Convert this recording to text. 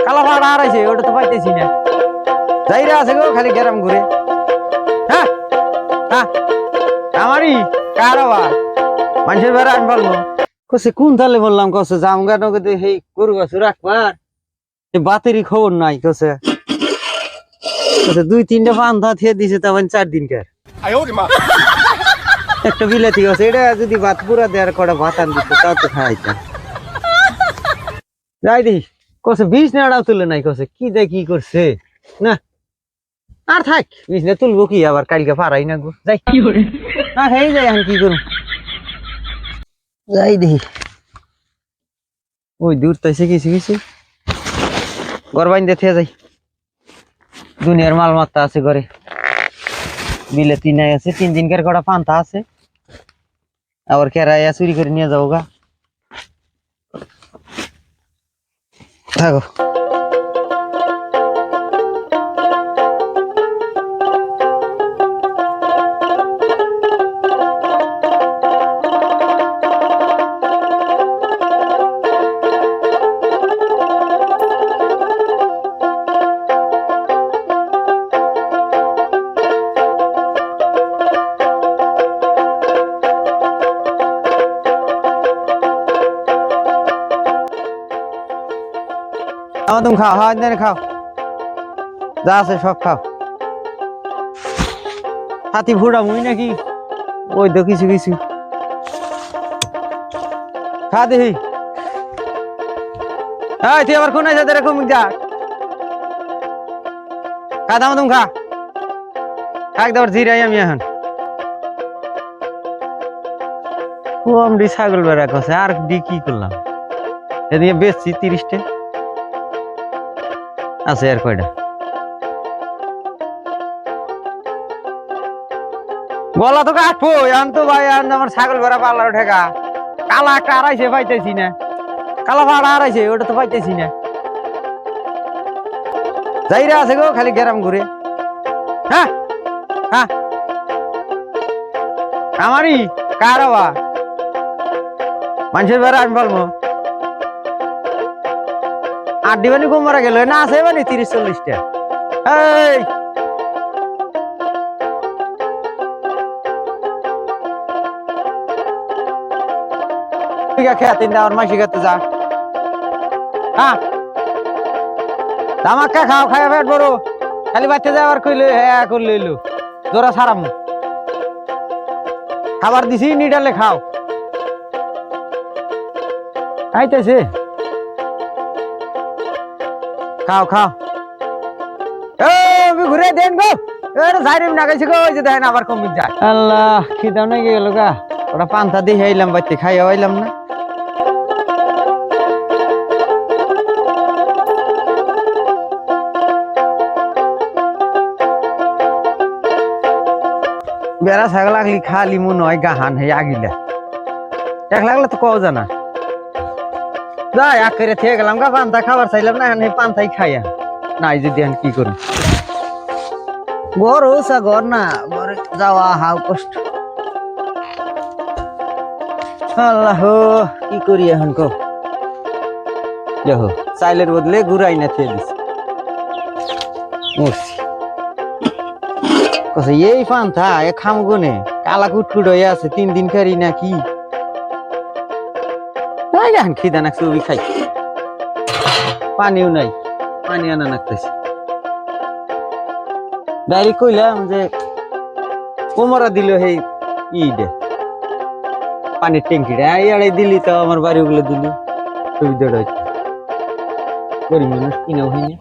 কালা ভাড়া হারাইছে ওটা তো পাইতেছি না। যাইরা আছে গো খালি গ্যারাম ঘুরে। হ্যাঁ হ্যাঁ আমারই কার আবার মানুষের বেড়া আমি বলবো কসে কোন তালে বললাম কসে জামগা নগদে সেই গরু গাছ রাখবার বাতেরই খবর নাই কসে দুই তিনটা বান্ধা থিয়ে দিছে তখন 4 দিন কার একটা বিলাতি আছে এটা যদি ভাত পুরা দেওয়ার কটা ভাত আন দিত তাও তো খাইতাম। যাই দি কসে বিষ নেড়াও তুলে নাই কসে কি দেয় কি করছে না আর থাক বিষ নে তুলবো কি আবার কালকে পারাই না গো যাই না খাই যাই এখন কি করুম যাই দেখি ওই দূর তাইছে কিছু কিছু ঘর বাইন্দে থেকে যাই দুনিয়ার মাল মাত্তা আছে ঘরে বিলেতি নাই আছে 3 দিনকার কটা পান্তা আছে আবার কেরাইয়া চুরি করে নিয়ে যাবো গা থাকো। তুমি খাও হ্যাঁ খাও যা আছে সব খাও হাতি ভুড়া মুই নাকি ওই তো কিছু কিছু খা দেখি হ্যাঁ তুই আবার কোন যাতে এরকম যা খা দাম তুমি খা একদম জিরাই আমি এখন কম ডি ছাগল বেড়া কছে আর ডি কি করলাম এদিকে বেচছি 30টা আছে আর কয়টা গলা তো কাটবো এখন তো ভাই আমার ছাগল ভরা পাল্লার ঠেকা কালা একটা হারাইছে পাইতেছি না কালা ভাড়া হারাইছে ওটা তো পাইতেছি না যাইরা আছে গো খালি গ্যারাম ঘুরে। হ্যাঁ হ্যাঁ আমারই কার আবার মানুষের বেড়া আমি বলবো আর দিবানি কম মারা গেল না আছে মানে 30-40টা এই খেয়া 3টা আর মাসি খেতে যা হ্যাঁ দামাক্কা খাও খাইয়া পেট বড় খালি বাচ্চা যাওয়ার কইলে হ্যাঁ করলে এলো জোরা সারাম খাবার দিছি নিডালে খাও খাইতেছে খাও খাও ঘুরে দেন গো যাইরিম না গেছি গো ওই যে দেখেন আবার কমে যায় আল্লাহ খিদাও নাকি গেল গা ওটা পান্তা দিয়ে আইলাম বাচ্চা খাইয়া আইলাম না বেড়া ছাগল আগলি খালি মনে হয় গাহান হে আগিলা এক লাগলে তো কও জানা যাই আগ করে থেকে গেলাম গা পান্তা খাবার চাইলাম না এখন পান্তাই খাইয়া নাই যদি এখন কি করি ঘর হোসা ঘর না ঘরে যাওয়া হাও কষ্ট আল্লাহ কি করি এখন কো দেখো চাইলের বদলে ঘুরাই না খেয়ে দিছি মরছি কসে এই পান্তা এ খামগুনে কালা কুটকুট হয়ে আছে 3 দিন খারি নাকি এখন খিদা না ছবি খাই পানিও নাই পানি আনা নাকতেছে ডাইরেক্ট কইলাম যে কোমরা দিল সেই ইডে পানির ট্যাঙ্কিটা এই দিলি তো আমার বাড়ি ওগুলো দিলি সুবিধাটা হচ্ছে গরিব মানুষ কিনেও হয়নি